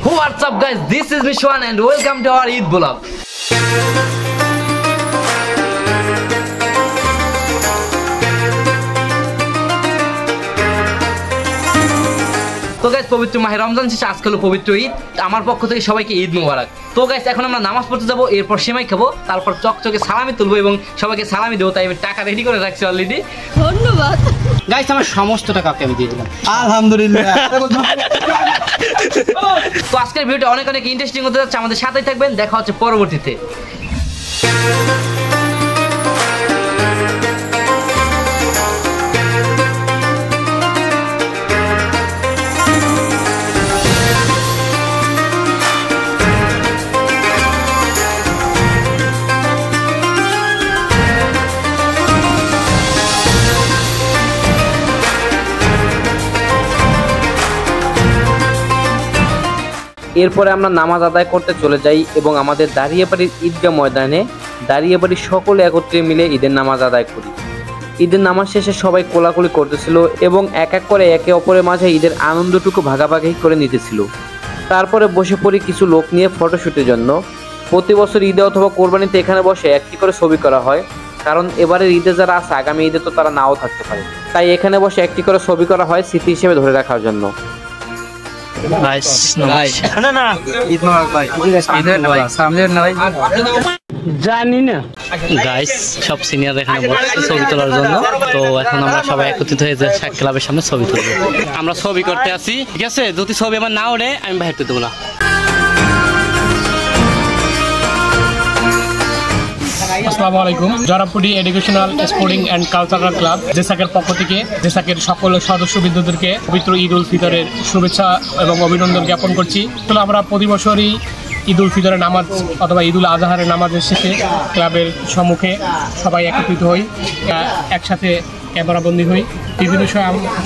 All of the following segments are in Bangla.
What's up guys, this is Nishwan and welcome to our Eid vlog. তো গাইস পবিত্র মাহে রমজান শেষে আজকে হলো পবিত্র ঈদ। আমার পক্ষ থেকে সবাইকে ঈদ মোবারক। তো গাইস এখন আমরা নামাজ পড়তে যাবো, এরপর সেমাই খাবো, তারপর চকচকে সালামি তুলবো এবং সবাইকে সালামি দেবো। তাই আমি টাকা রেডি করে রাখছি অলরেডি। ধন্যবাদ গাইস, আমার সমস্ত টাকা আমি দিয়ে দিলাম আলহামদুলিল্লাহ। তো আজকের ভিডিওটা অনেক অনেক ইন্টারেস্টিং হতে যাচ্ছে, আমাদের সাথেই থাকবেন। দেখা হচ্ছে পরবর্তীতে। এরপরে আমরা নামাজ আদায় করতে চলে যাই এবং আমাদের দাঁড়িয়াবাড়ির ঈদগাহ ময়দানে দাঁড়িয়াবাড়ির সকলে একত্রে মিলে ঈদের নামাজ আদায় করি। ঈদের নামাজ শেষে সবাই কোলাকুলি করতেছিল এবং এক এক করে একে অপরের মাঝে ঈদের আনন্দটুকু ভাগাভাগি করে নিতেছিল। তারপরে বসে পড়ি কিছু লোক নিয়ে ফটোশ্যুটের জন্য। প্রতি বছর ঈদে অথবা কোরবানিতে এখানে বসে একটি করে ছবি করা হয়, কারণ এবারের ঈদে যারা আছে আগামী ঈদে তো তারা নাও থাকতে পারে, তাই এখানে বসে একটি করে ছবি করা হয় স্মৃতি হিসেবে ধরে রাখার জন্য। জানি না গাইস, সব সিনিয়র এখানে বসে ছবি তোলার জন্য। তো এখন আমরা সবাই একত্রিত হয়ে ক্লাবের সামনে ছবি তুলবো। আমরা ছবি করতে আসি, ঠিক আছে? যদি ছবি আমার না ওঠে আমি বাইরে দেবো না। আসসালামু আলাইকুম। Jorapuri educational sporting and cultural club জেসাকের পক্ষ থেকে জেসাকের সকল সদস্যবৃন্দদেরকে পবিত্র ঈদ উল ফিতরের শুভেচ্ছা এবং অভিনন্দন জ্ঞাপন করছি। তো আমরা প্রতি বছরই ঈদ উল ফিতরের নামাজ অথবা ঈদ উল আজহারের নামাজের শেষে ক্লাবের সম্মুখে সবাই একত্রিত হই, একসাথে ক্যামেরাবন্দি হই। বিভিন্ন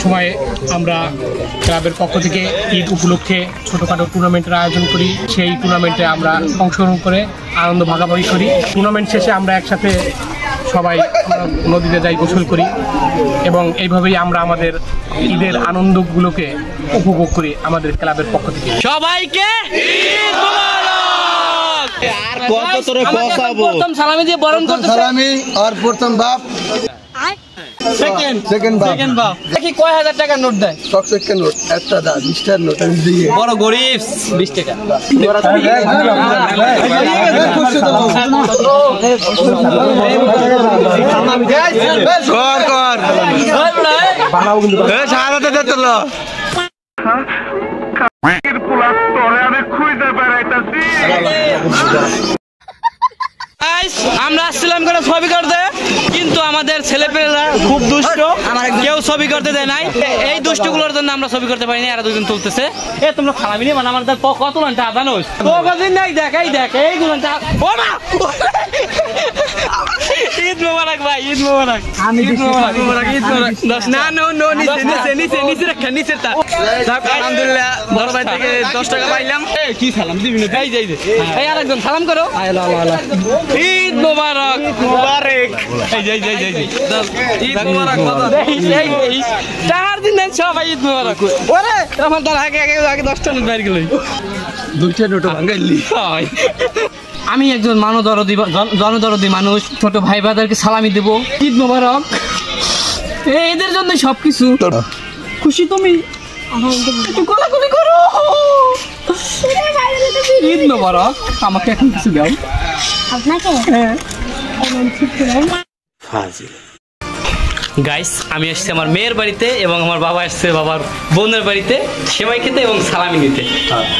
সময়ে আমরা ক্লাবের পক্ষ থেকে ঈদ উপলক্ষে ছোটোখাটো টুর্নামেন্টের আয়োজন করি। সেই টুর্নামেন্টে আমরা অংশগ্রহণ করে আনন্দ ভাগাভাগি করি। টুর্নামেন্ট শেষে আমরা একসাথে সবাই নদীতে যাই, গোসল করি এবং এইভাবেই আমরা আমাদের ঈদের আনন্দগুলোকে উপভোগ করি আমাদের ক্লাবের পক্ষ থেকে। সবাইকে আর কত তোরে পছাবো? প্রথম সালামি দিয়ে বরণ করতে সালামি আর প্রথম বাপ সেকেন্ড বাপ দেখি কয় হাজার টাকার নোট দেয়। সব সেকেন্ড নোট, একটা দা 20 টাকার নোট আমি দিয়ে বড় গরিব 20 টাকা। আমরা আসছিলাম করে ছবি করতে, কিন্তু আমাদের ছেলেপেলেরা খুব দুষ্ট, কেউ ছবি করতে দেয় নাই। এই দুষ্টগুলোর জন্য আমরা ছবি করতে পারিনি। আর দুজন তুলতেছে। এ তোমরা খালামি নিয়ে মানে আমার কত লানটা আদানোস তো কদিন নাই। দেখ এই দেখ এই গুলানটা। ও মা, ঈদ মোবারক ভাই, ঈদ মোবারক। আমি ঈদ মোবারক, ঈদ মোবারক। না নো নো নিচে নিচে নিচে নিচে রাখ, নিচে তা। আলহামদুলিল্লাহ বড় ভাই থেকে 10 টাকা পাইলাম। এই কি সালাম দিবি না? এই যাই দে। এই আরেকজন সালাম করো। ঈদ মোবারক মোবারক। এই যাই যাই যাই ঈদ মোবারক। এই 4 দিন দেন সবাই ঈদ মোবারক। ওরে আমার তার আগে আগে 10টা নোট বাইরে গেল, 2টা নোট ভাঙাইলি। আমি একজন জনদরদি মানুষ, ছোট ভাই বাদারকে সালামি দেব। ঈদ মোবারক। এদের জন্য সবকিছু। খুশি তুমি? একটু কোলাকুলি করো। ঈদ মোবারক। আমাকে এখন কিছু দাও। আপনাকে? হ্যাঁ। গাইস, আমি এসেছি আমার মেয়ের বাড়িতে এবং আমার বাবা এসছে বাবার বোনের বাড়িতে সেমাই খেতে এবং সালামি নিতে।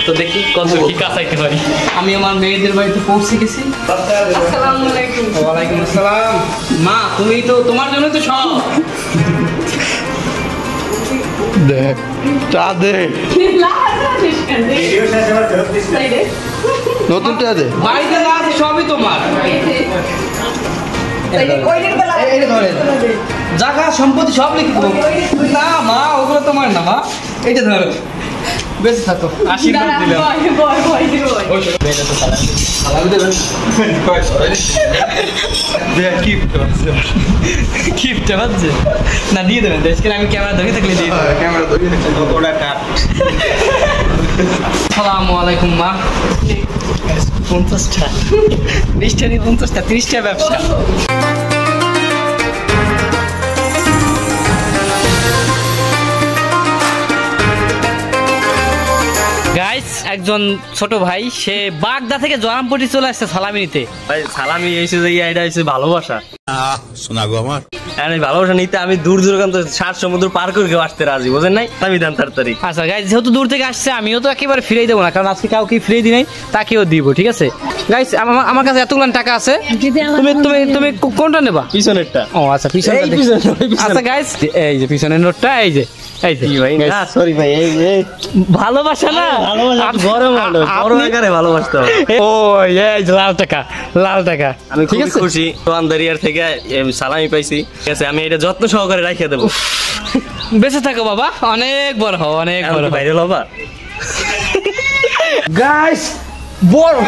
তো দেখি কত কি কাছাইতে পারি। আমি আমার মেয়েদের বাড়িতে পৌঁছে গেছি। আসসালামু আলাইকুম। ওয়ালাইকুম আসসালাম। মা, তুমি তো তোমার জন্য তো সব। দেখ চা দে, নতুনটা দে। বাড়িতে যা আছে সবই তোমার। জায়গা সম্পত্তি সব লিখে দেবো। না মা, ওগুলো তোমার না মা। এইটা ধরো, বেঁচে থাকো। আশীর্বাদ দিলাম। কিপটা বাজছে না, দিয়ে দেবেন। আমি ক্যামেরা ধরে থাকলে দিয়ে দেবো। ক্যামেরা ধরে আসসালামু আলাইকুম মা। 50টা 20টা নিয়ে 50টা 30টা ব্যবসা। গাইস একজন ছোট ভাই সে বাগদা থেকে জরামপটি চলে আসছে সালামি নিতে। ভাই সালামি এসে যে এটা হচ্ছে ভালোবাসা। শোনা গো আমার আরে ভালোবাসা নিতে আমি দূর দূরান্ত 7 সমুদ্র পার করে কেউ আসতে রাজি, বুঝেন নাই? আমি দান তাড়াতাড়ি। আচ্ছা গাইস যেহেতু দূর থেকে আসছে আমিও তো একেবারে ফিরেই দেবো না, কারণ আজকে কাউকে ফিরে দিই নাই, তাকেও দিব, ঠিক আছে? গাইস আমার কাছে এতগুলো টাকা আছে, তুমি তুমি তুমি কোনটা নেবা? পিছনেরটা। ও আচ্ছা পিছনেরটা। আচ্ছা গাইস এই যে পিছনের নোটটা, এই যে এই যে ভাই না সরি ভাই এই ভালোবাসা না, ভালোবাসা বড় মানুষ বড় আকারে ভালোবাসতে হবে। ও এই যে লাল টাকা আমি খুব খুশি দোকানদারিয়ার থেকে সালামি পাইছি, ঠিক আছে? আমি এটা যত্ন সহকারে রাখিয়ে দেবো। বেঁচে থাকো বাবা, অনেক বড় হও, অনেক বড় বাইরে বাবা। গাইস বড়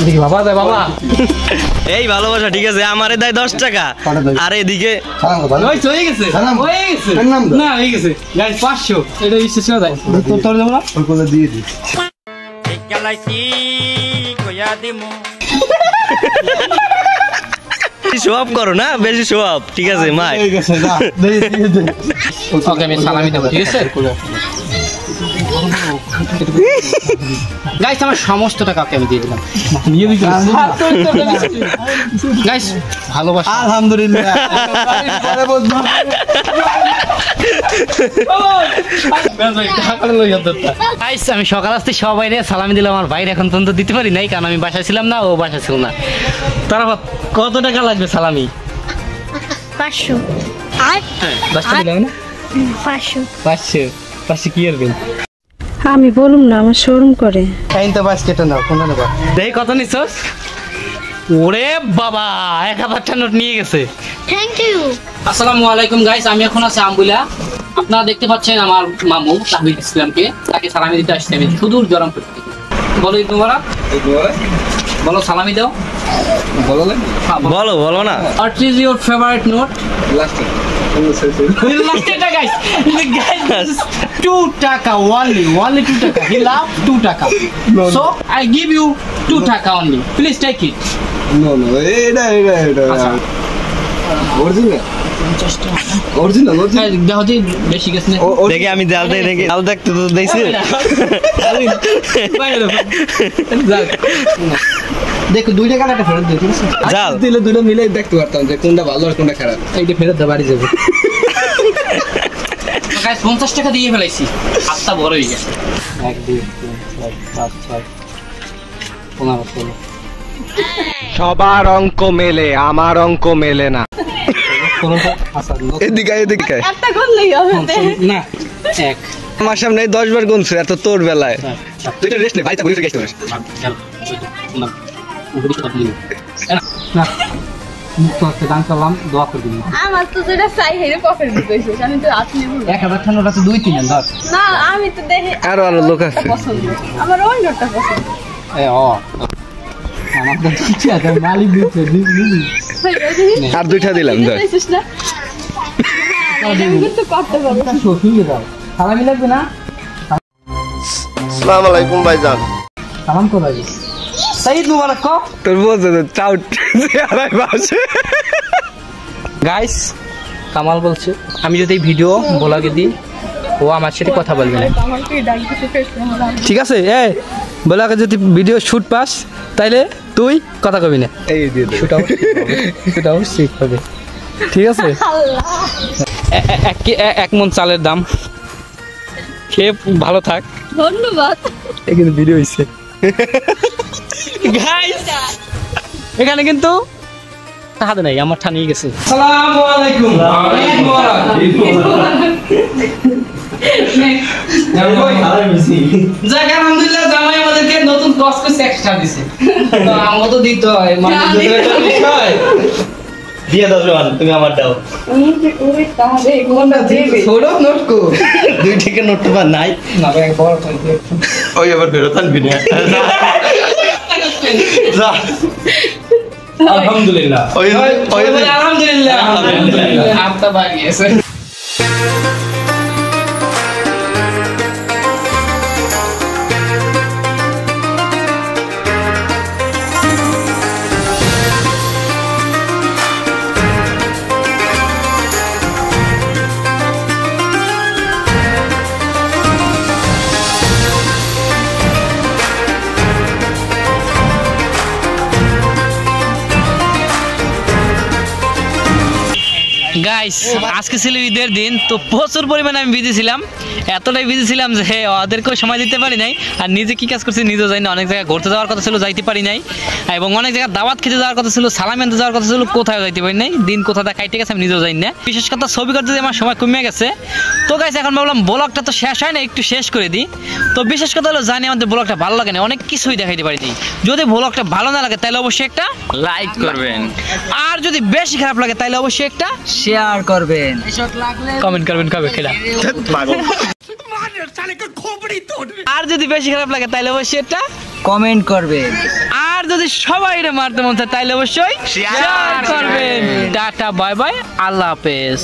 দেখি বাবা দেয় বাবা এই ভালোবাসা, ঠিক আছে? আমারে দেয় 10 টাকা আর এদিকে হয়ে গেছে না হয়ে গেছে গাইস 500 এটা ইচ্ছে দেয় তোর দেবো না ওই কোলে দিয়ে দিই। শোয়াব করো না, বেশি শোয়াব, ঠিক আছে? মা ওকে আমি সালামি দেবো, ঠিক আছে? গাইস আমার সমস্ত টাকা আমি দিয়ে দিলাম, নিয়ে দিই গাইস। ভালোবাসা আলহামদুলিল্লাহ। গাইস আমি সকাল আসতে সবাই সালামি দিলাম, আমার ভাইয়ের এখন পর্যন্ত দিতে পারি নাই, কারণ আমি বাসায় ছিলাম না, ও বাসায় ছিল না। তারা কত টাকা লাগবে সালামি? 500 500 কি করবেন? আমি বলুম না, আমার শোরুম করে। দেখি কত নিছস? ওরে বাবা 1000টা নোট নিয়ে গেছে। Thank you. আসসালামু আলাইকুম গাইস, আমি এখন আছি আমবুলা। আপনারা দেখতে পাচ্ছেন আমার মামু তাহমিদ ইসলামকে, তাকে সালামি দিতে আসছি আমি সুদূর জরামপুর থেকে। বলো ঈদ মোবারক। বলো সালামি দাও। বলো না। What is your favorite note? Last guys. 2 টাকা only 2 টাকা. He love 2 টাকা. So I give you 2 টাকা only. Please take it. No, এটা original দেখো যে বেশি গেছে না দেখে আমি জাল দেই দেখি জাল দেখতে তো দেইছে দেখো 2 টাকা একটা ফেরত দিও, ঠিক আছে? জাল দিলে দুটো মিলে দেখতে পারতাম যে কোনটা ভালো আর কোনটা খারাপ। এইটা ফেরত দাও, বাড়ি যাবে। গাইস 50 টাকা দিয়ে ফেলাইছি, হাতটা বড় হয়ে গেছে। 1 2 3 4 5 6 15 16 সবার অঙ্ক মেলে, আমার অঙ্ক মেলে না। এদিকে একটা করলেই হবে না। 1 আমার সামনে 10 বার গুনছে, এত তোর বেলায় তুই তো রেস্ট নে ভাই, তা বলি গেছিস না মুক্ত দান করলাম, দোয়া করে দিন। আমার তো যেটা চাই হেরে পকেট দিতেছিস, আমি তো হাত নিয়ে বলবো 1000 টাকা নোট আছে 2 3 ধর না, আমি তো দেখি আরো লোক আছে পছন্দ, আমার ওই নোটটা পছন্দ। আমার তো কিছু আছে মালিক দিচ্ছে দিদি আর 2টা দিলাম ধর। দিতেছিস না আমি কিন্তু করতে পারবো না। শফিকে দাও, সালামি লাগবে না? আসসালামু আলাইকুম ভাইজান। সালাম তো ভাই। সাইদ মুবারক কো তোর বলছে চাউট আড়াই বাসে। গাইস কামাল বলছে আমি যদি এই ভিডিও ব্লগে দিই ও আমার সাথে কথা বলবে না, আমাকে ডাক দিতে ফেসে আমার ঠিক আছে? ব্লগে যদি ভিডিও শুট পাস তাইলে তুই কথা কবি না, এই দিয়ে দে সেটাও ঠিক হবে, ঠিক আছে? এক মন চালের দাম, খেয়ে ভালো থাক, ধন্যবাদ। এখানে ভিডিও হইছে। গাইস এখানে কিন্তু হাতে নাই, আমার ঠা নিয়ে গেছে। আসসালামু আলাইকুম। ঈদ মোবারক। যাক আলহামদুলিল্লাহ জামাই আমাদেরকে নতুন কসকস এক্সট্রা দিছে, তো আমাকে তো দিতে হয়, মানে বিষয় দিয়ে দাও জোয়ান, তুমি আমার দাও। ওই তাহলে কোনটা দিবি? ছোট নোট কো 2 টাকা নোট তো নাই না, ভাই বড় থাকবে ওই আবার ফেরত আনবি না। যা আলহামদুলিল্লাহ আলহামদুলিল্লাহ আপনি বাড়ি গেছে। গাইস আজকে ছিল ঈদের দিন, তো প্রচুর পরিমাণে আমি বিজি ছিলাম, এতটাই বিজি ছিলাম যে ওদেরকেও সময় দিতে পারি নাই। আর নিজে কি কাজ করছি নিজেও জানি না। অনেক জায়গায় ঘুরতে যাওয়ার কথা ছিল, যাইতে পারি নাই, এবং অনেক জায়গায় দাওয়াত খেতে যাওয়ার কথা ছিল, সালাম আনতে যাওয়ার কথা ছিল, কোথাও যাইতে পারি নাই। দিন কোথাও কাইটে গেছে আমি নিজেও জানি না। বিশেষ কথা ছবি করতে যে আমার সময় কমে গেছে। তো গাইস এখন ভাবলাম ব্লগটা তো শেষ হয় না, একটু শেষ করে দিই। তো বিশেষ কথা হলো জানি আমাদের ব্লগটা ভালো লাগে না, অনেক কিছুই দেখাইতে পারিনি। যদি ব্লগটা ভালো না লাগে তাহলে অবশ্যই একটা লাইক করবেন, আর যদি বেশি খারাপ লাগে তাহলে অবশ্যই একটা শেয়ার করবেন, কমেন্ট করবেন কবে খেলা। আর যদি বেশি খারাপ লাগে তাহলে অবশ্যই একটা কমেন্ট করবেন, আর যদি সবাই মারতে মন চায় তাহলে অবশ্যই শেয়ার করবেন। টাটা বাই বাই, আল্লাহ হাফেজ।